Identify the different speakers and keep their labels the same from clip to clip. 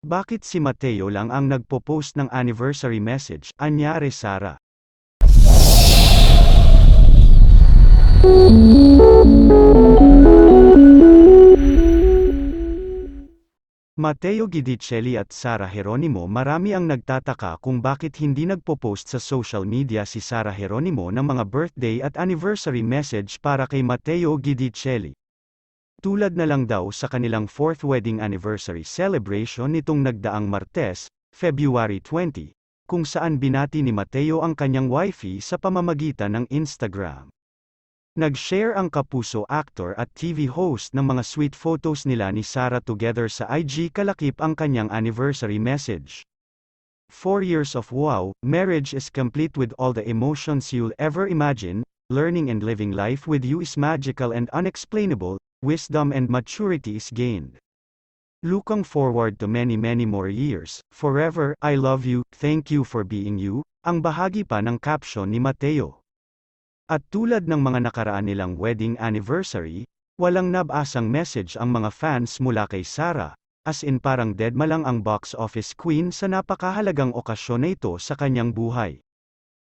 Speaker 1: Bakit si Mateo lang ang nagpo-post ng anniversary message? Anyari Sara? Mateo Guidicelli at Sara Geronimo. Marami ang nagtataka kung bakit hindi nagpo-post sa social media si Sara Geronimo ng mga birthday at anniversary message para kay Mateo Guidicelli. Tulad na lang daw sa kanilang 4th wedding anniversary celebration nitong nagdaang Martes, February 20, kung saan binati ni Mateo ang kanyang wifey sa pamamagitan ng Instagram. Nag-share ang kapuso actor at TV host ng mga sweet photos nila ni Sara together sa IG kalakip ang kanyang anniversary message. 4 years of wow, marriage is complete with all the emotions you'll ever imagine, learning and living life with you is magical and unexplainable, wisdom and maturity is gained. Looking forward to many more years, forever, I love you, thank you for being you, ang bahagi pa ng caption ni Mateo. At tulad ng mga nakaraan nilang wedding anniversary, walang nabasang message ang mga fans mula kay Sara, as in parang deadma lang ang box office queen sa napakahalagang okasyon na ito sa kanyang buhay.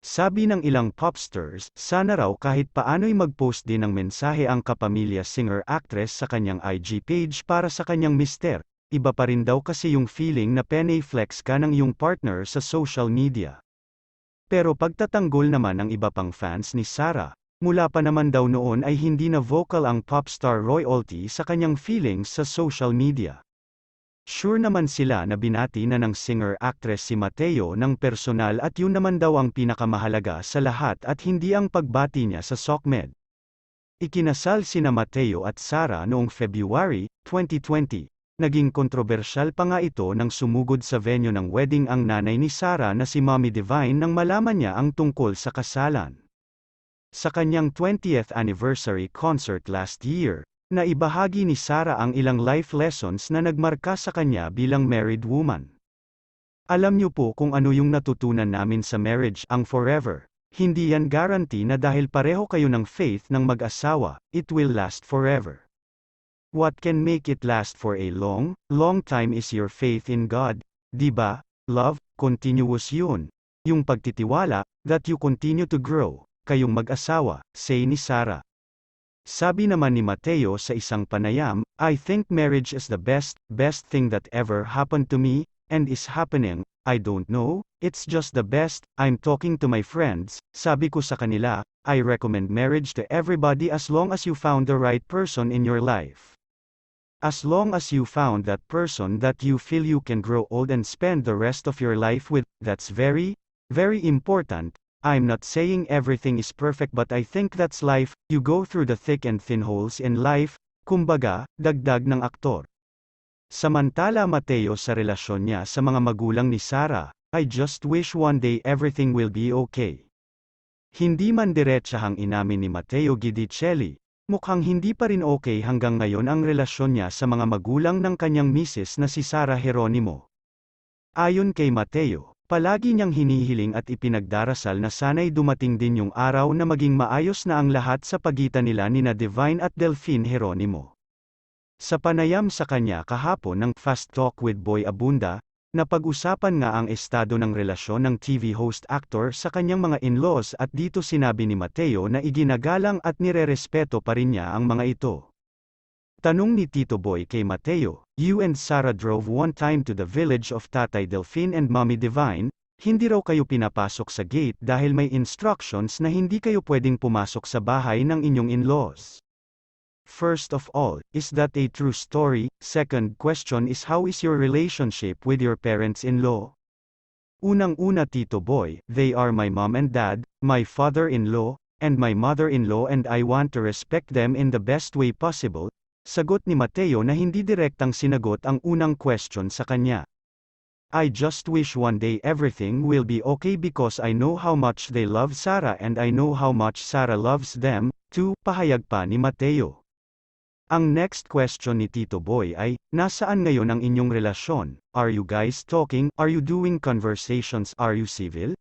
Speaker 1: Sabi ng ilang popstars, sana raw kahit paano'y mag-post din ng mensahe ang kapamilya singer-actress sa kanyang IG page para sa kanyang mister, iba pa rin daw kasi yung feeling na penay-flex ka ng iyong partner sa social media. Pero pagtatanggol naman ng iba pang fans ni Sara, mula pa naman daw noon ay hindi na vocal ang popstar royalty sa kanyang feelings sa social media. Sure naman sila na binati na ng singer-actress si Mateo ng personal at yun naman daw ang pinakamahalaga sa lahat at hindi ang pagbati niya sa SOCMED. Ikinasal sina Mateo at Sara noong February 2020. Naging kontrobersyal pa nga ito nang sumugod sa venue ng wedding ang nanay ni Sara na si Mommy Divine nang malaman niya ang tungkol sa kasalan. Sa kanyang 20th anniversary concert last year, naibahagi ni Sara ang ilang life lessons na nagmarka sa kanya bilang married woman. Alam niyo po kung ano yung natutunan namin sa marriage, ang forever. Hindi yan guarantee na dahil pareho kayo ng faith ng mag-asawa, it will last forever. What can make it last for a long time is your faith in God, di ba? Love, continuous yun. Yung pagtitiwala, that you continue to grow, kayong mag-asawa, say ni Sara. Sabi naman ni Mateo sa isang panayam, I think marriage is the best thing that ever happened to me, and is happening, I don't know, it's just the best, I'm talking to my friends, sabi ko sa kanila, I recommend marriage to everybody as long as you found the right person in your life. As long as you found that person that you feel you can grow old and spend the rest of your life with, that's very important. I'm not saying everything is perfect but I think that's life, you go through the thick and thin holes in life, kumbaga, dagdag ng aktor. Samantala Mateo sa relasyon niya sa mga magulang ni Sara, I just wish one day everything will be okay. Hindi man diretsahang inamin ni Mateo Guidicelli, mukhang hindi pa rin okay hanggang ngayon ang relasyon niya sa mga magulang ng kanyang misis na si Sara Geronimo. Ayon kay Mateo, palagi niyang hinihiling at ipinagdarasal na sana'y dumating din yung araw na maging maayos na ang lahat sa pagitan nila nina Divine at Delphine Geronimo. Sa panayam sa kanya kahapon ng Fast Talk with Boy Abunda, napag-usapan nga ang estado ng relasyon ng TV host actor sa kanyang mga in-laws at dito sinabi ni Mateo na iginagalang at nirerespeto pa rin niya ang mga ito. Tanong ni Tito Boy kay Mateo, you and Sara drove one time to the village of Tatay Delphine and Mommy Divine, hindi raw kayo pinapasok sa gate dahil may instructions na hindi kayo pwedeng pumasok sa bahay ng inyong in-laws. First of all, is that a true story? Second question is how is your relationship with your parents-in-law? Unang-una Tito Boy, they are my mom and dad, my father-in-law, and my mother-in-law and I want to respect them in the best way possible, sagot ni Mateo na hindi direktang sinagot ang unang question sa kanya. I just wish one day everything will be okay because I know how much they love Sara and I know how much Sara loves them, too, pahayag pa ni Mateo. Ang next question ni Tito Boy ay, nasaan ngayon ang inyong relasyon? Are you guys talking? Are you doing conversations? Are you civil?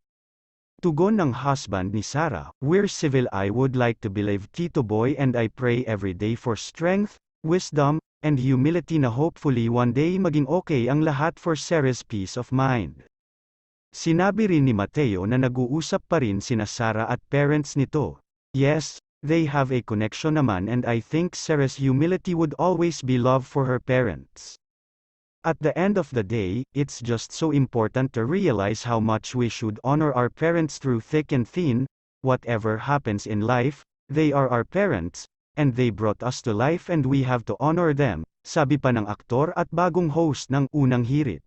Speaker 1: Tugon ng husband ni Sara, we're civil. I would like to believe Tito Boy and I pray every day for strength, wisdom, and humility na hopefully one day maging okay ang lahat for Sarah's peace of mind. Sinabi rin ni Mateo na nag-uusap pa rin sina Sarah at parents nito. Yes, they have a connection naman and I think Sarah's humility would always be love for her parents. At the end of the day, it's just so important to realize how much we should honor our parents through thick and thin. Whatever happens in life, they are our parents, and they brought us to life and we have to honor them, sabi pa ng aktor at bagong host ng Unang Hirit.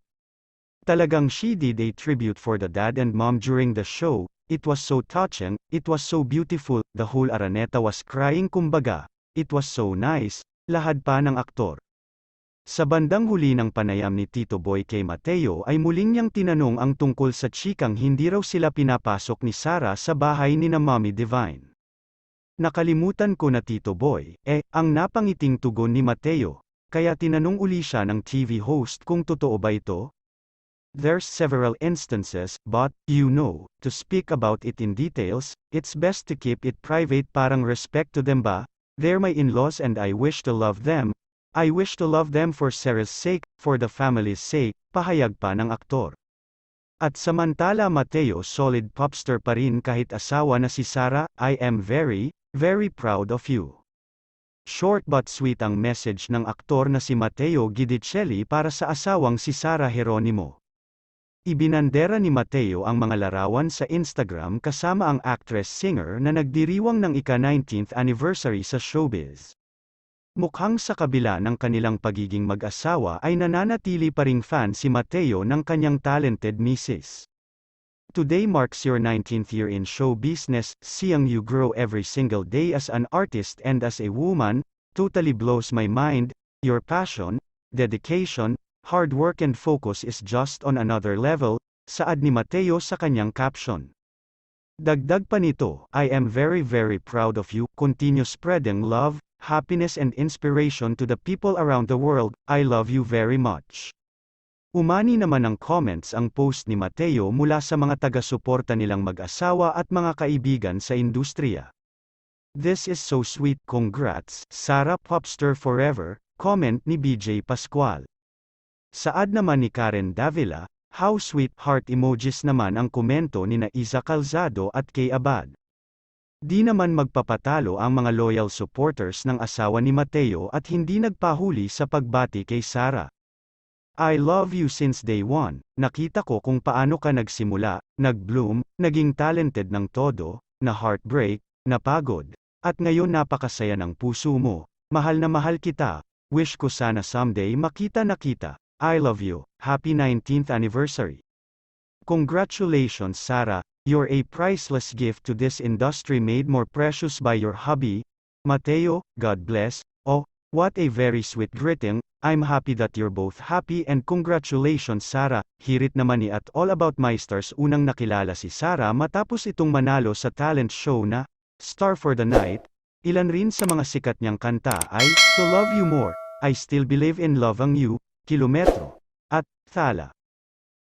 Speaker 1: Talagang she did a tribute for the dad and mom during the show. It was so touching, it was so beautiful, the whole Araneta was crying kumbaga. It was so nice, lahad pa ng aktor. Sa bandang huli ng panayam ni Tito Boy kay Mateo ay muling niyang tinanong ang tungkol sa chikang hindi raw sila pinapasok ni Sarah sa bahay ni na Mommy Divine. Nakalimutan ko na Tito Boy, ang napangiting tugon ni Mateo, kaya tinanong uli siya ng TV host kung totoo ba ito? There's several instances, but, to speak about it in details, it's best to keep it private parang respect to them ba? They're my in-laws and I wish to love them. I wish to love them for Sarah's sake, for the family's sake, pahayag pa ng aktor. At samantala Mateo solid popstar pa rin kahit asawa na si Sarah, I am very, very proud of you. Short but sweet ang message ng aktor na si Mateo Guidicelli para sa asawang si Sarah Geronimo. Ibinandera ni Mateo ang mga larawan sa Instagram kasama ang actress-singer na nagdiriwang ng ika-19th anniversary sa showbiz. Mukhang sa kabila ng kanilang pagiging mag-asawa ay nananatili pa ring fan si Mateo ng kanyang talented misis. Today marks your 19th year in show business, seeing you grow every single day as an artist and as a woman, totally blows my mind. Your passion, dedication, hard work and focus is just on another level, saad ni Mateo sa kanyang caption. Dagdag pa nito, I am very very proud of you, continue spreading love, happiness and inspiration to the people around the world, I love you very much. Umani naman ng comments ang post ni Mateo mula sa mga taga-suporta nilang mag-asawa at mga kaibigan sa industriya. This is so sweet, congrats, Sarah Popstar forever, comment ni BJ Pascual. Saad naman ni Karen Davila, how sweet, heart emojis naman ang komento ni na Iza Calzado at Kay Abad. Di naman magpapatalo ang mga loyal supporters ng asawa ni Mateo at hindi nagpahuli sa pagbati kay Sarah. I love you since day one, nakita ko kung paano ka nagsimula, nag-bloom, naging talented ng todo, na heartbreak, napagod, at ngayon napakasaya ng puso mo, mahal na mahal kita, wish ko sana someday makita na kita, I love you, happy 19th anniversary. Congratulations Sarah, you're a priceless gift to this industry made more precious by your hubby, Mateo, God bless, oh, what a very sweet greeting, I'm happy that you're both happy and congratulations Sarah, hirit naman ni at All About My Stars unang nakilala si Sarah matapos itong manalo sa talent show na, Star for the Night, ilan rin sa mga sikat niyang kanta ay, To Love You More, I Still Believe in Loving You, Kilometro, at Thala.